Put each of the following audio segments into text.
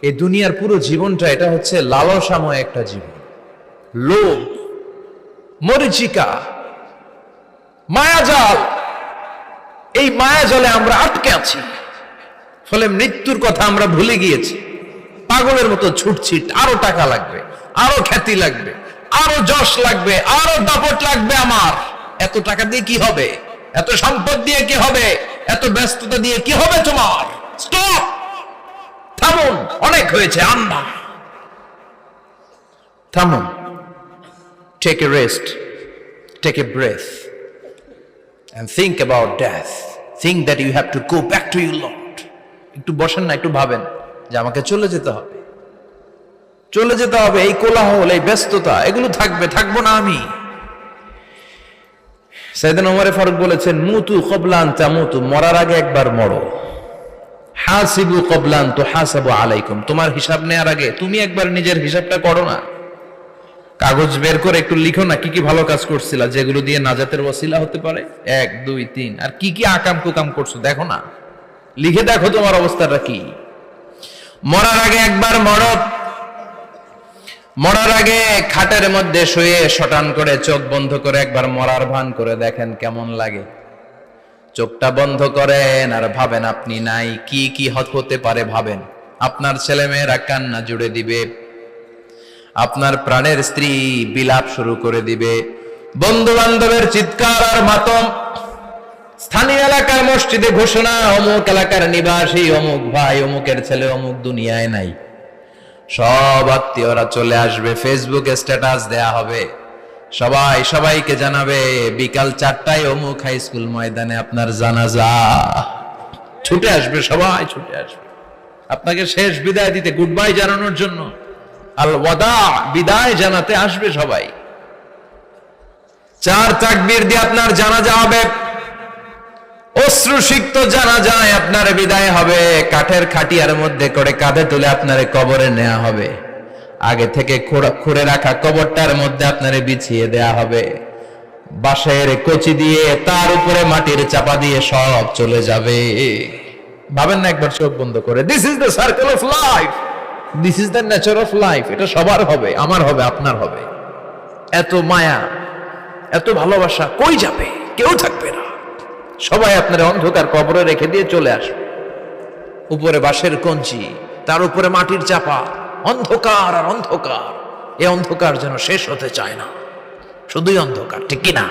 এই দুনিয়ার পুরো জীবনটা এটা হচ্ছে লালসাময় একটা জীবন, লোভ, মরিচিকা, মায়াজাল। এই মায়াজালে আমরা আটকে আছি, ফলে মৃত্যুর কথা আমরা ভুলে গিয়েছি। পাগলের মতো ছুটছি, আরো টাকা লাগবে, আরো খ্যাতি লাগবে, আরো যশ লাগবে, আরো দাপট লাগবে। আমার এত টাকা দিয়ে কি হবে? এত সম্পদ দিয়ে কি হবে? এত ব্যস্ততা দিয়ে কি হবে তোমার? স্টপ, থামুন, অনেক হয়েছে। আন্না, থামুন, take a rest, take a breath and think about death. Think that you have to go back to your Lord. একটু বসেন না, একটু ভাবেন যে আমাকে চলে যেতে হবে, চলে যেতে হবে। এই কোলাহল, এই ব্যস্ততা, এগুলো থাকবে, থাকবো না আমি। সাইয়েদনা ওমর ফারুক বলেছেন, মুতু ক্বাবলা আন তামুতু, মরার আগে একবার মরো। হাসিবু ক্বাবলা আন তুহাসাবু আলাইকুম, তোমার হিসাব নেওয়ার আগে তুমি একবার নিজের হিসাবটা করো না। কাগজ বের করে একটু লিখো না কি কি ভালো কাজ করছিলা, যেগুলো দিয়ে নাজাতের ওসিলা হতে পারে। 1 2 3, আর কি কি আকাম কুকাম করছো দেখো না, লিখে দেখো তোমার অবস্থাটা কি। মরার আগে একবার মরো। মরার আগে খাটের মধ্যে শুয়ে শটান করে চোখ বন্ধ করে একবার মরার ভান করে দেখেন কেমন লাগে। চোখটা বন্ধ করেন আর ভাবেন আপনি নাই, কি কি হতে পারে ভাবেন। আপনার ছেলে মেয়েরা কান্না জুড়ে দিবে, আপনার প্রাণের স্ত্রী বিলাপ শুরু করে দিবে, বন্ধু বান্ধবের চিৎকার আর মাতম, স্থানীয় এলাকার মসজিদে ঘোষণা, অমুক এলাকার নিবাসী অমুক ভাই অমুকের ছেলে অমুক দুনিয়ায় নাই। সব আত্মীয়রা চলে আসবে, ফেসবুকে স্ট্যাটাস দেয়া হবে, সবাই সবাইকে জানাবে বিকাল 4টায় অমুক হাই স্কুল ময়দানে আপনার জানাজা। ছুটে আসবে, সবাই ছুটে আসবে আপনাকে শেষ বিদায় দিতে, গুড বাই জানানোর জন্য, আল ওয়াদা, বিদায় জানাতে আসবে সবাই। 4 তাকবীর দিয়ে আপনার জানাজা হবে, অশ্রুসিক্ত জানাজায় আপনার বিদায় হবে। কাঠের খাটিয়ার মধ্যে করে কাঁধে তুলে আপনারে কবরে নেওয়া হবে। আগে থেকে খুঁড়ে রাখা কবরটার মধ্যে আপনারে বিছিয়ে দেয়া হবে। বাঁশের কচি দিয়ে তার উপরে মাটির চাপা দিয়ে সব চলে যাবে। ভাবেন না একবার চোখ বন্ধ করে, this is the circle of life, this is the nature of life. এটা সবার হবে, আমার হবে, আপনার হবে। এত মায়া, এত ভালোবাসা কই যাবে? কেউ থাকবে না, সবাই আপনার অন্ধকার কবরে রেখে দিয়ে চলে আসবে। উপরে বাঁশের কঞ্চি, তার উপরে মাটির চাপা, অন্ধকার আর অন্ধকার। এই অন্ধকার যেন শেষ হতে চায় না, শুধুই অন্ধকার, ঠিক কিনা?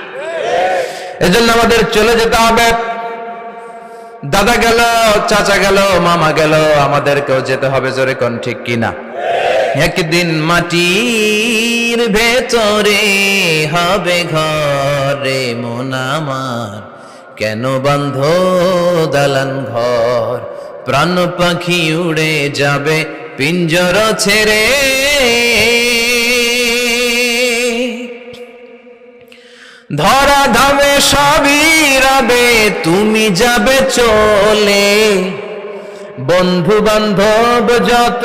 এজন্য আমাদের চলে যেতে হবে। দাদা গেল, চাচা গেল, মামা গেল, আমাদেরকেও যেতে হবে, জোরে কোন ঠিক কিনা? একদিন মাটির ভেতরে হবে ঘরে মন আমার, কেন বান্ধ দালান ঘর, প্রাণ পাখি উড়ে যাবে পিঞ্জর ছেড়ে। ধরা ধামে সবই রবে, তুমি যাবে চলে। বন্ধু বান্ধব যত,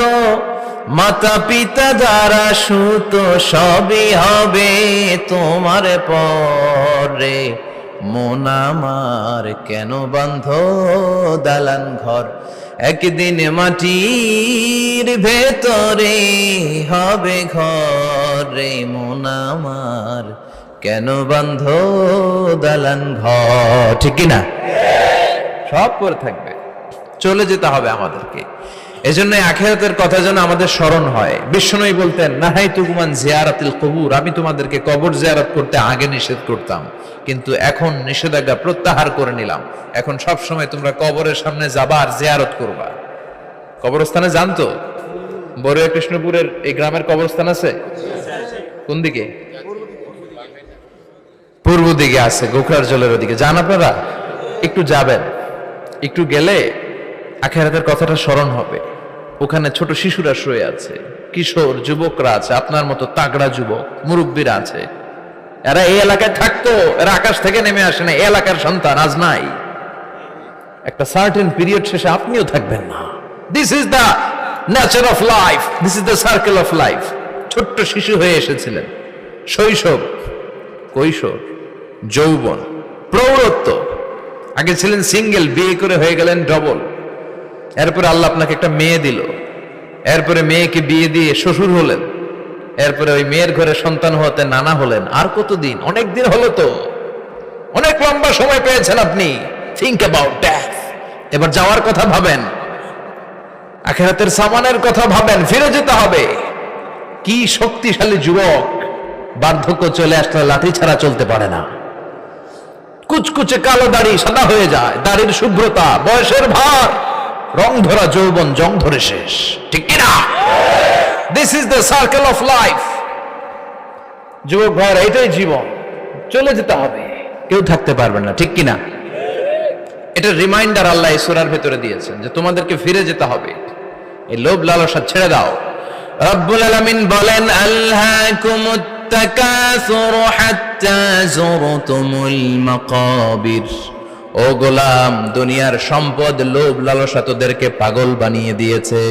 মাতা পিতা যারা সুত, সবই হবে তোমার পরে। মন আমার কেন বান্ধ দালান ঘর, একদিন মাটির ভেতরে হবে ঘরে। মন আমার কেন বান্ধ দালান ঘর, ঠিক কিনা? সব পরে থাকবে, চলে যেতে হবে আমাদেরকে। এজন্য আখিরাতের কথা যেন আমাদের স্মরণ হয়। বিশ্বনবী বলতেন, নাহাইতুকুমান জিয়ারাতিল কবুর, আমি তোমাদেরকে কবর জিয়ারত করতে আগে নিষেধ করতাম, কিন্তু এখন নিষেধাজ্ঞা প্রত্যাহার করে নিলাম। এখন সব সময় তোমরা কবরের সামনে যাবা আর জিয়ারত করবা। কবরস্থানে জানতো, বড়ুয়া কৃষ্ণপুরের এই গ্রামের কবরস্থান আছে কোন দিকে? পূর্ব দিকে আছে, গোখরার জলের ওদিকে। যান আপনারা, একটু যাবেন, একটু গেলে আখিরাতের কথাটা স্মরণ হবে। ওখানে ছোট শিশুরা শুয়ে আছে, কিশোর যুবকরা আছে, আপনার মতো তাগড়া যুবক মুরব্বীরা আছে। এরা এই এলাকায় থাকতো, এরা আকাশ থেকে নেমে আসে না, এই এলাকার সন্তান আজ নাই। একটা সার্টেন পিরিয়ড শেষে আপনিও থাকবেন না। This is the nature of life, this is the circle of life. ছোট্ট শিশু হয়ে এসেছিলেন, শৈশব, কৈশোর, যৌবন, প্রৌঢ়ত্ব। আগে ছিলেন সিঙ্গেল, বিয়ে করে হয়ে গেলেন ডবল। এরপরে আল্লাহ আপনাকে একটা মেয়ে দিল, এরপরে মেয়েকে বিয়ে দিয়ে শ্বশুর হলেন, এরপরে ওই মেয়ের ঘরে সন্তান হতে নানা হলেন। আর কতদিন? অনেক দিন হলো তো, অনেক লম্বা সময় পেয়েছেন আপনি। Think about death. এবার যাওয়ার কথা ভাবেন, আখিরাতের সামানের কথা ভাবেন, ফিরে যেতে হবে। কি শক্তিশালী যুবক, বার্ধক্য চলে আসলে লাঠি ছাড়া চলতে পারে না। কুচকুচে কালো দাড়ি সাদা হয়ে যায়, দাড়ির শুভ্রতা, বয়সের ভার, রং ধরা যৌবন জং ধরে শেষ, ঠিক কিনা? This is the circle of life. যুবক ভাইয়ের এটাই জীবন, চলে যেতে হবে, কেউ থাকতে পারবে না, ঠিক কিনা? এটা রিমাইন্ডার আল্লাহ এই সূরার ভেতরে দিয়েছেন যে তোমাদেরকে ফিরে যেতে হবে। এই লোভ লালসা ছেড়ে দাও। রব্বুল আলামিন বলেন, আলহাকুমুত তাকাসুরু হাত্তা যুরতুমুল মাকাবির। ও গোলাম, দুনিয়ার সম্পদ, লোভ লালসা তোদেরকে পাগল বানিয়ে দিয়েছে।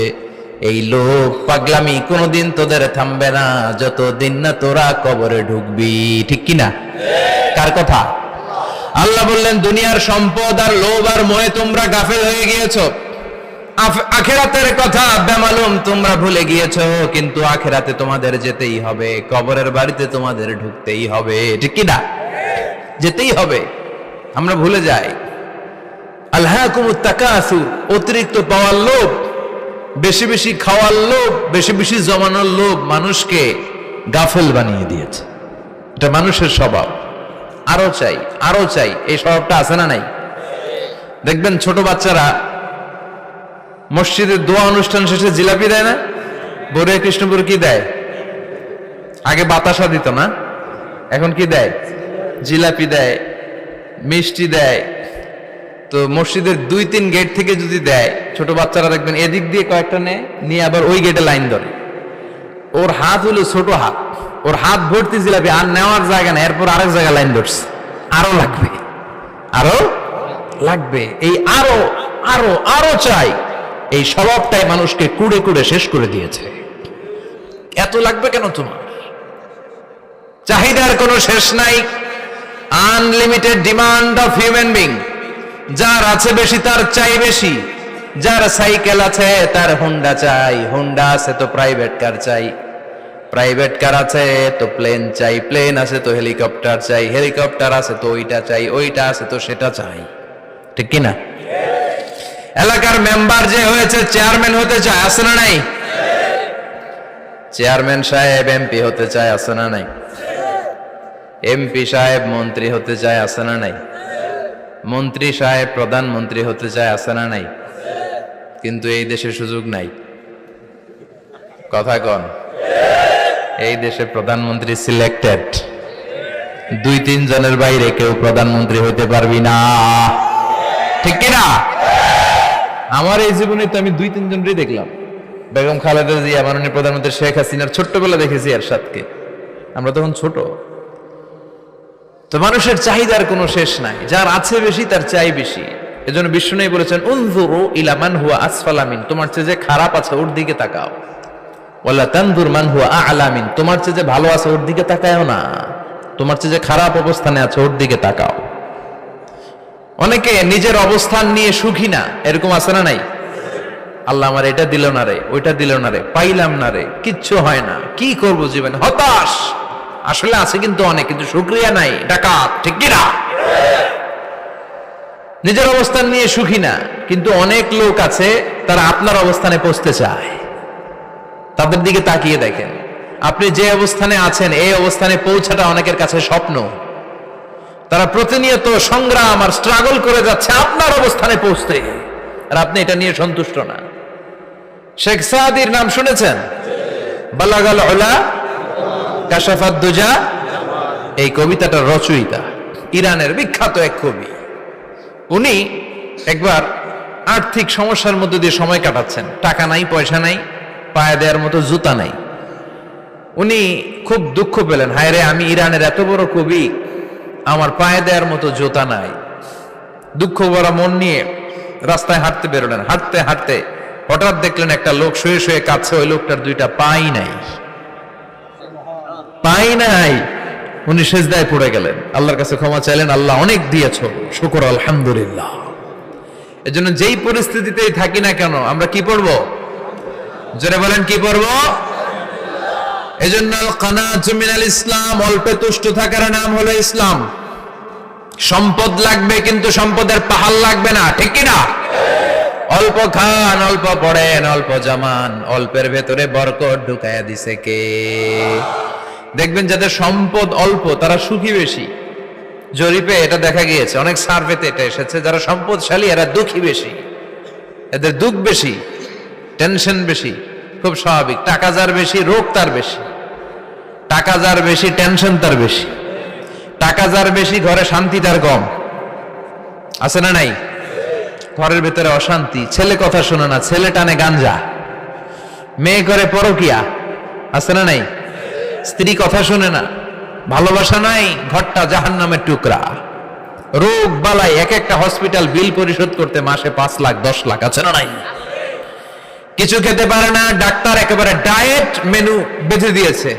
এই লোভ পাগলামি কোনোদিন তোদের থামবে না যতদিন না তোরা কবরে ঢুকবি, ঠিক কিনা? কার কথা? আল্লাহ বললেন, দুনিয়ার সম্পদ আর লোভ আর মোহে তোমরা গাফেল হয়ে গিয়েছো। আখিরাতের কথা বেমালুম তোমরা ভুলে গিয়েছো। কিন্তু আখিরাতে তোমাদের যেতেই হবে, কবরের বাড়িতে তোমাদের ঢুকতেই হবে, ঠিক কিনা? যেতেই হবে। আমরা ভুলে যাই। আলহাকুমুত তাকাসুর, অতিরিক্ত পাওয়ার লোভ, বেশি বেশি খাওয়ার লোভ, বেশি বেশি জমানোর লোভ মানুষকে গাফেল বানিয়ে দিয়েছে। এটা মানুষের স্বভাব। আরো চাই, আরো চাই, এই স্বভাবটা আছে না নাই? দেখবেন ছোট বাচ্চারা মসজিদের দোয়া অনুষ্ঠান শেষে জিলাপি দেয় না? বড়ুয়া কৃষ্ণপুর কি দেয়? আগে বাতাসা দিত না, এখন কি দেয়? জিলাপি দেয়, মিষ্টি দেয়। তো মসজিদের 2-3 গেট থেকে যদি দেয়, ছোট বাচ্চারা দেখবেন এদিক দিয়ে কয়েকটা নিয়ে আবার ওই গেটে লাইন ধরে। ওর হাত হলো ছোট হাত, ওর হাত ভর্তি জিলাপি, আর নেওয়ার জায়গা নেই, এরপর আরেক জায়গায় লাইন ধরছে, আরো লাগবে, আরো লাগবে, এই আরো আরো আরো চাই। এই স্বভাবটাই মানুষকে কুড়ে কুড়ে শেষ করে দিয়েছে। এত লাগবে কেন তোমার? চাহিদার কোনো শেষ নাই। Unlimited demand of human being. যার আছে বেশি তার চাই বেশি। যার সাইকেল আছে তার হুন্ডা চাই, হুন্ডা আছে তো প্রাইভেট কার চাই, প্রাইভেট কার আছে তো প্লেন চাই, প্লেন আছে তো হেলিকপ্টার চাই, হেলিকপ্টার আছে তো ওইটা চাই, ওইটা আছে তো সেটা চাই, ঠিক কিনা? এলাকার মেম্বার যে হয়েছে চেয়ারম্যান হতে চায়, আছে না নাই? চেয়ারম্যান সাহেব এমপি হতে চায়, আছে না নাই? এমপি সাহেব মন্ত্রী হতে চায়, আছে না নাই? মন্ত্রী সাহেব প্রধানমন্ত্রী হতে চায়, আছে না নাই? কিন্তু এই দেশে সুযোগ নাই। কথা কন? এই দেশে প্রধানমন্ত্রী সিলেক্টেড। 2-3 জনের বাইরে কেউ প্রধানমন্ত্রী হইতে পারবি না, ঠিক কিনা? আমার এই জীবনে তো আমি 2-3 জনই দেখলাম। বেগম খালেদা জিয়া, মাননীয় প্রধানমন্ত্রী শেখ হাসিনার ছোট্টবেলা দেখেছি এরশাদকে, আমরা তখন ছোট। তো মানুষের চাহিদার কোনো শেষ নাই, যার আছে বেশি তার চাই বেশি। এজন্য বিষ্ণু বলেছেন, উনজুরু ইলা মান হুয়া আসফালা মিন, তোমার চেয়ে যে খারাপ আছে ওর দিকে তাকাও। ওয়ালা তানজুর মান হুয়া আ'লা মিন, তোমার চেয়ে যে ভালো আছে ওর দিকে তাকায়ও না, তোমার চেয়ে যে খারাপ অবস্থানে আছে ওর দিকে তাকাও। অনেকে নিজের অবস্থান নিয়ে সুখী না, এরকম আছে না নাই? আল্লাহ আমার এটা দিল না রে, ওইটা দিল না রে, পাইলাম না রে, কিচ্ছু হয় না, কি করব জীবনে, হতাশ। আসলে আছে কিন্তু অনেক, কিন্তু শুকরিয়া নাই, ডাকাত, ঠিক কিনা? নিজের অবস্থান নিয়ে সুখী না, কিন্তু অনেক লোক আছে তারা আপনার অবস্থানে পৌঁছতে চায়। তাদের দিকে তাকিয়ে দেখেন, আপনি যে অবস্থানে আছেন এই অবস্থানে পৌঁছাটা অনেকের কাছে স্বপ্ন। তারা প্রতিনিয়ত সংগ্রাম আর স্ট্রাগল করে যাচ্ছে আপনার অবস্থানে পৌঁছতে, আর আপনি এটা নিয়ে সন্তুষ্ট না। শেখ সাদির নাম শুনেছেন? বালাগাল উলা কাশাফাত দুজা, এই কবিতাটার রচয়িতা ইরানের বিখ্যাত এক কবি। উনি একবার আর্থিক সমস্যার মধ্যে দিয়ে সময় কাটাচ্ছেন, টাকা নাই, পয়সা নাই, পায়ে দেওয়ার মতো জুতা নাই। উনি খুব দুঃখ পেলেন, হায় রে, আমি ইরানের এত বড় কবি, আমার পায়ে দেওয়ার মতো জুতা নাই। দুঃখ ভরা মন নিয়ে রাস্তায় হাঁটতে বেরোলেন। হাঁটতে হাঁটতে হঠাৎ দেখলেন একটা লোক শুয়ে শুয়ে কাঁদছে, ওই লোকটার 2টা পাই নাই, পাই নাই। উনি সেজদায় পড়ে গেলেন, আল্লাহর কাছে ক্ষমা চাইলেন, আল্লাহ অনেক দিয়েছো, শুকর আলহামদুলিল্লাহ। এজন্য যেই পরিস্থিতিতেই থাকি না কেন আমরা কি পড়বো? জোরে বলেন কি পড়বো? এজন্য আল কানাতু মিনাল ইসলাম, অল্পে তুষ্ট থাকার নাম হলো ইসলাম। সম্পদ লাগবে কিন্তু সম্পদের পাহাড় লাগবে না, ঠিক কি না? অল্প খান, অল্প পড়েন, অল্প জামান, অল্পের ভেতরে বরকত ঢুকায়া দিছে কে? দেখবেন যাদের সম্পদ অল্প তারা সুখী বেশি। জরিপে এটা দেখা গিয়েছে, অনেক সার্ভেতে এটা এসেছে, যারা সম্পদশালী এরা দুঃখী বেশি, এদের দুঃখ বেশি, টেনশন বেশি। খুব স্বাভাবিক, টাকা যার বেশি রোগ তার বেশি, টাকা যার বেশি টেনশন তার বেশি, টাকা যার বেশি ঘরে শান্তি তার কম। আছে না নাই? ঘরের ভেতরে অশান্তি, ছেলে কথা শোনে না, ছেলে টানে গাঞ্জা, মেয়ে করে পরকিয়া। আছে না নাই? স্ত্রী কথা শুনে না, ভালোবাসা নাই, ঘরটা জাহান্নামের টুকরা। রোগ বালাই, এক একটা হসপিটাল বিল পরিশোধ করতে মাসে 5 লাখ 10 লাখ। আছে না নাই? কিছু খেতে পারে না, ডাক্তার একেবারে ডায়েট মেনু বেঁধে দিয়েছে।